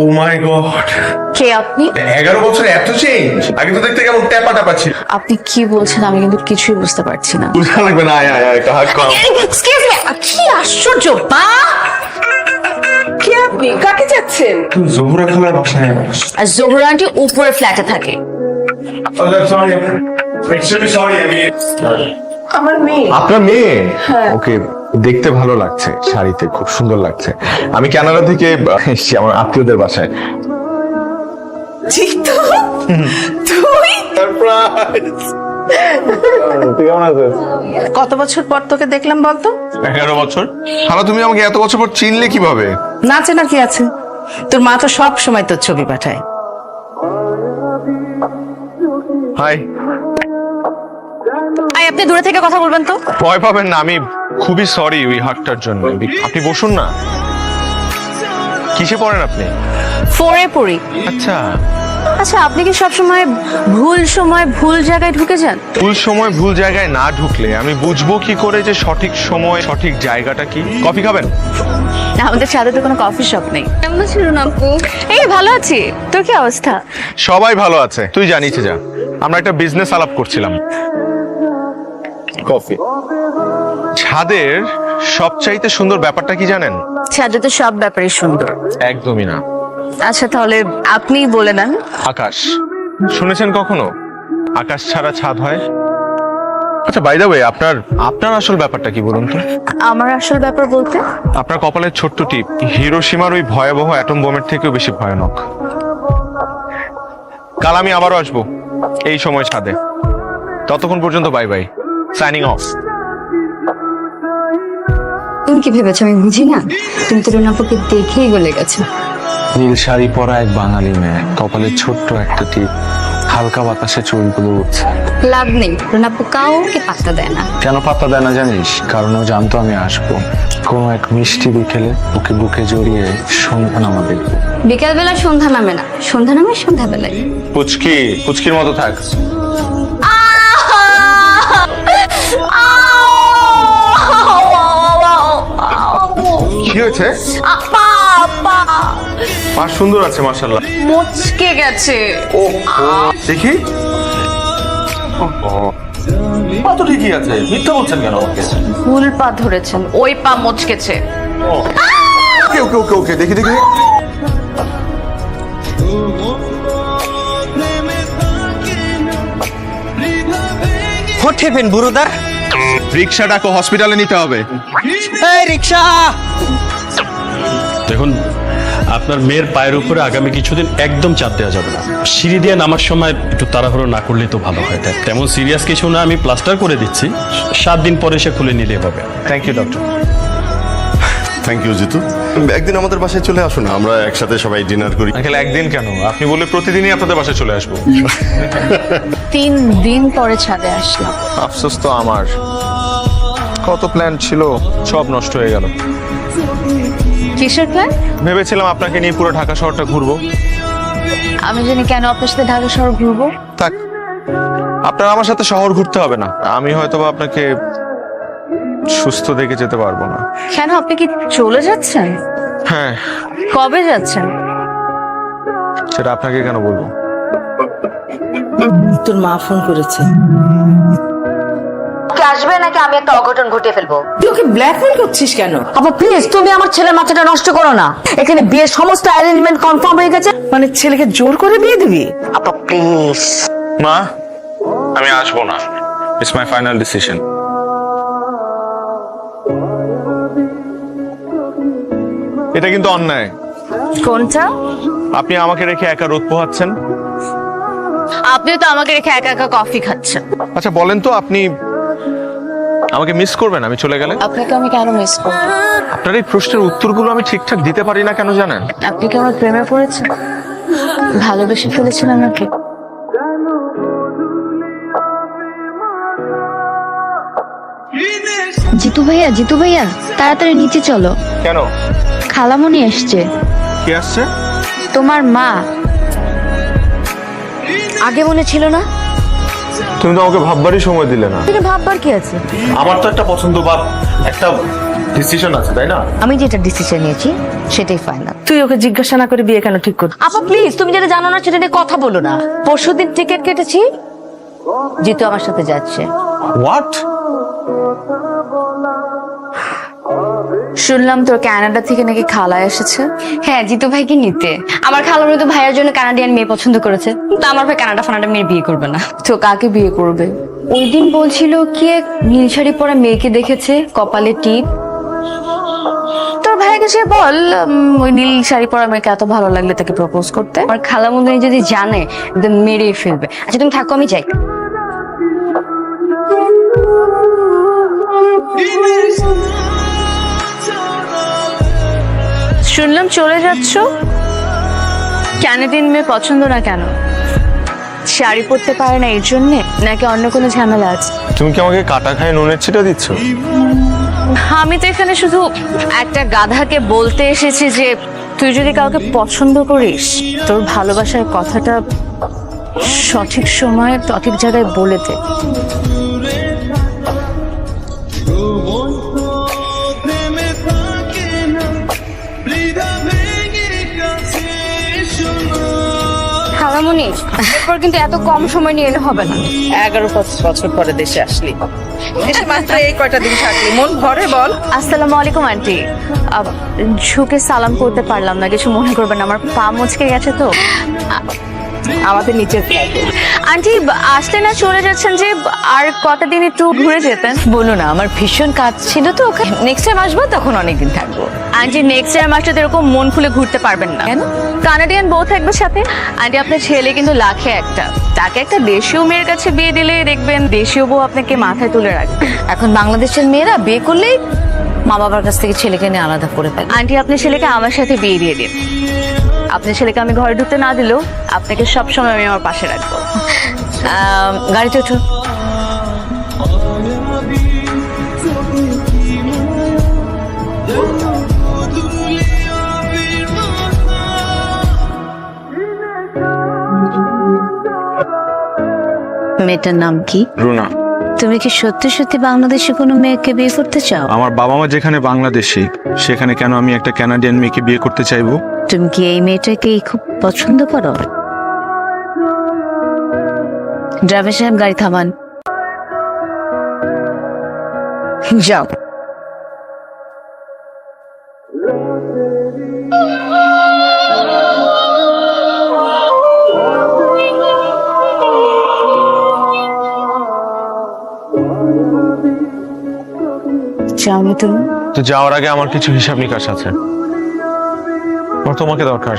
ও মাই god, কে আপনি? 11 বছরে এত চেঞ্জ! আগে তো দেখতে কেমন ট্যাপা ট্যাপা ছিল। আপনি কি বলছেন আমি কিন্তু কিছুই বুঝতে পারছি না। বুঝা লাগবে না, আয় আয় আয়, একটা হাত কর। এক্সকিউজ মি, কি আশ্চর্য মা! কে আপনি? কাকে যাচ্ছেন? জহুরা খালার বাসায়। আর জোহরা আন্টি উপরে ফ্ল্যাটে থাকে। Sorry, extremely sorry. আমার মেয়ে। আপনার মেয়ে? হ্যাঁ। ওকে, দেখতে ভালো লাগছে, শাড়িতে খুব সুন্দর লাগছে। আমি কানাডা থেকে এসেছি আমার আত্মীয়দের বাসায়। জিতু, তুই? সারপ্রাইজ! তুই কেমন আছিস? কত বছর পর তোকে দেখলাম বলতো? 11 বছর। খালা, তুমি আমাকে এত বছর পর চিনলে কিভাবে? নাচে না কি আছে, তোর মা তো সব সময় তোর ছবি পাঠায়। হাই। আই আপনি দূরে থেকে কথা বলবেন তো। ভয় পাবেন না, আমি খুবই সরি ওই হাটটার জন্য। আপনি বসুন না। কিসে পড়েন আপনি? ফোরে পড়ি। আচ্ছা। আচ্ছা, আপনি কি সব সময় ভুল সময় ভুল জায়গায় ঢুকে যান? ভুল সময় ভুল জায়গায় না ঢুকলে আমি বুঝবো কি করে যে সঠিক সময় সঠিক জায়গাটা কি? কফি খাবেন? আমাদের সাথে তো কোনো কফি শপ নেই। কেমন ছিল না আপু? এই ভালো আছি, তোর কি অবস্থা? সবাই ভালো আছে, তুই জানিস যা। আমরা একটা বিজনেস আলাপ করছিলাম। কফি। ছাদের সবচাইতে সুন্দর ব্যাপারটা কি জানেন? ছাদে তো সব ব্যাপারই সুন্দর। একদমই না। আচ্ছা তাহলে আপনিই বলে নেন। আকাশ। শুনেছেন কখনো আকাশ ছাড়া ছাদ হয়? আচ্ছা, বাই দ্য ওয়ে, আপনার আপনার আসল ব্যাপারটা কি বলুন তো? আমার আসল ব্যাপার বলতে? আপনার কপালের ছোট্ট টিপ হিরোশিমার ওই ভয়াবহ অ্যাটম বোমের থেকেও বেশি ভয়ানক। কাল আমি আবারও আসবো এই সময় ছাদে। ততক্ষণ পর্যন্ত বাই বাই, সাইনিং অফ। তুমি কি ভেবেছো আমি বুঝি না? তুমি তো রুনাপুকে দেখেই গলে গেছো। নীল শাড়ি পরা এক বাঙালি মেয়ে, কপালে ছোট্ট একটা টিপ, হালকা বাতাসে চুলগুলো উঠছে। লাভ নেই, রুনাপু কাউকে পাত্তা দেয় না। কেন পাত্তা দেয় না জানিস? কারণ ও জানতো আমি আসবো। কোনো এক মিষ্টি বিকেলে ওকে বুকে জড়িয়ে সন্ধ্যা নামা দেখবো। বিকালবেলা সন্ধ্যা নামে না, সন্ধ্যা নামে সন্ধ্যাবেলায়। পুচকি, পুচকির মতো থাক। কি হয়েছে? পা সুন্দর আছে মাশাআল্লাহ। মুচকে গেছে। ও দেখি। পা তো ঠিকই আছে, মিথ্যা বলছেন কেন আমাকে? ভুল পা ধরেছেন, ওই পা মুচকেছে। ওকে ওকে ওকে ওকে, দেখি দেখি। হোঠেবেন বুড়োদার। রিক্সা ডাকো, হসপিটালে নিতে হবে। এই রিক্সা! দেখুন, আপনার মেয়ের পায়ের উপরে আগামী কিছুদিন একদম চাপ দেওয়া যাবে না। সিঁড়ি দিয়ে নামার সময় একটু তাড়াহুড়ো না করলে তো ভালো হয়। তেমন সিরিয়াস কিছু না, আমি প্লাস্টার করে দিচ্ছি, 7 দিন পরে সে খুলে নিলে হবে। Thank you doctor. Thank you Jitu. একদিন আমাদের বাসায় চলে আসুন, আমরা একসাথে সবাই ডিনার করি। আঙ্কেল, একদিন কেন, আপনি বলে প্রতিদিনই আপনাদের বাসায় চলে আসবো। 3 দিন পরে ছাদে আসলাম। আফসোস তো আমার, কত প্ল্যান ছিল সব নষ্ট হয়ে গেল। কিসের প্ল্যান? ভেবেছিলাম আপনাকে নিয়ে পুরো ঢাকা শহরটা ঘুরবো। আমি জানি কেন আপনার সাথে ঢাকা শহর ঘুরবো। থাক, আপনার আমার সাথে শহর ঘুরতে হবে না। আমি হয়তোবা আপনাকে সুস্থ দেখে যেতে পারবো না। কেন, আপনি কি চলে যাচ্ছেন? হ্যাঁ, কবে যাচ্ছেন? সেটা আপনাকে কেন বলবো? তোর মা ফোন করেছে। আসবে নাকি আমি একটা অঘটন ঘটিয়ে ফেলবো? তুই ওকে ব্ল্যাকমেল করছিস কেন? আপা প্লিজ, তুমি আমার ছেলের মাথাটা নষ্ট করো না। এখানে বিয়ের সমস্ত অ্যারেঞ্জমেন্ট কনফার্ম হয়ে গেছে। মানে ছেলেকে জোর করে বিয়ে দিবি? আপা প্লিজ। মা, আমি আসবো না। It's my final decision. এটা কিন্তু অন্যায়। কোনটা? আপনি আমাকে রেখে একা রোদ পোহাচ্ছেন। আপনিও তো আমাকে রেখে একা একা কফি খাচ্ছেন। আচ্ছা বলেন তো, আপনি আমাকে মিস করবেন আমি চলে গেলে? আপনাকে আমি কেন মিস করব? আপনার এই প্রশ্নের উত্তরগুলো আমি ঠিকঠাক দিতে পারি না কেন জানেন? আপনি কি আমার প্রেমে পড়েছেন? ভালোবেসে ফেলেছেন আমাকে? জিতু ভাইয়া তাড়াতাড়ি নিচে চলো, কেন? খালামণি এসছে। কি আসছে? তোমার মা। আগে মনে ছিল না? তুমি তো আমাকে ভাববারই সময় দিলে না। তিনি ভাববার কি আছে? আমার তো একটা পছন্দ বা একটা ডিসিশন আছে তাই না? আমি যেটা ডিসিশন নিয়েছি সেটাই ফাইনাল। তুই ওকে জিজ্ঞাসা না করে বিয়ে কেন ঠিক করছিস? আপা প্লিজ, তুমি যেটা জানো না সেটা নিয়ে কথা বলো না। পরশুদিন টিকিট কেটেছি, জিতু আমার সাথে যাচ্ছে। হোয়াট? শুনলাম তোর কানাডা থেকে নাকি খালায় এসেছে। হ্যাঁ, জিতু ভাইকে নিতে। আমার খালামণি তো ভাইয়ের জন্য কানাডিয়ান মেয়ে পছন্দ করেছে, কিন্তু আমার ভাই কানাডা ফানাডা মেয়ে বিয়ে করবে না। তো কাকে বিয়ে করবে? ওই দিন বলছিল কি এক নীল শাড়ি পরা মেয়েকে দেখেছে, কপালে টিপ। তোর ভাইকে সে বল ওই নীল শাড়ি পরা মেয়েকে এত ভালো লাগলে তাকে প্রপোজ করতে। আমার খালামণি যদি জানে একদম মেরেই ফেলবে। আচ্ছা তুমি থাকো, আমি যাই। শুনলাম চলে যাচ্ছ, ক্যানাডিয়ান মেয়ে পছন্দ না কেন? শাড়ি পরতে পারে না এর জন্যে, নাকি অন্য কোনো ঝামেলা আছে? তুমি কি আমাকে কাটা খায় নুনের ছিটা দিচ্ছ? আমি তো এখানে শুধু একটা গাধাকে বলতে এসেছি যে তুই যদি কাউকে পছন্দ করিস, তোর ভালোবাসার কথাটা সঠিক সময়ে সঠিক জায়গায় বলে দে। খালামণি, এরপর কিন্তু এত কম সময় নিয়ে এলে হবে না। 11 বছর পরে দেশে আসলি, দেশে মাত্র এই কয়টা দিন থাকলি, মন ভরে বল। আসসালামু আলাইকুম আন্টি। ঝুঁকে সালাম করতে পারলাম না, কিছু মনে করবেন না, আমার পা মুচকে গেছে তো। আমাদের নিচের ফ্ল্যাটে। আন্টি আসলে না চলে যাচ্ছেন যে আর কটা দিন একটু ঘুরে যেতেন? বলো না, আমার ভীষণ কাজ ছিল তো ওখানে। নেক্সট টাইম আসবো, তখন অনেকদিন থাকবো। আন্টি নেক্সট টাইম আসলে তো এরকম মন খুলে ঘুরতে পারবেন না। কেন? কানাডিয়ান বউ থাকবে সাথে। আন্টি আপনার ছেলে কিন্তু লাখে একটা, তাকে একটা দেশীয় মেয়ের কাছে বিয়ে দিলে দেখবেন দেশীয় বউ আপনাকে মাথায় তুলে রাখবে। এখন বাংলাদেশের মেয়েরা বিয়ে করলেই মা বাবার কাছ থেকে ছেলেকে নিয়ে আলাদা করে ফেলে। আন্টি আপনার ছেলেকে আমার সাথে বিয়ে দিয়ে দিন। আপনার ছেলেকে আমি ঘরে ঢুকতে না দিলেও আপনাকে সবসময় আমি আমার পাশে রাখবো। গাড়িতে ওঠো। মেয়েটার নাম কি? রুনা। তুমি কি সত্যি সত্যি বাংলাদেশে কোনো মেয়েকে বিয়ে করতে চাও? আমার বাবা মা যেখানে বাংলাদেশি, সেখানে কেন আমি একটা কানাডিয়ান মেয়েকে বিয়ে করতে চাইবো? তুমি কি এই মেয়েটাকে খুব পছন্দ করো? ড্রাইভার সাহেব গাড়ি থামান। যাও। যাওনি তুমি? তো যাওয়ার আগে আমার কিছু হিসাব নিকাশ আছে। আমার তোমাকে দরকার।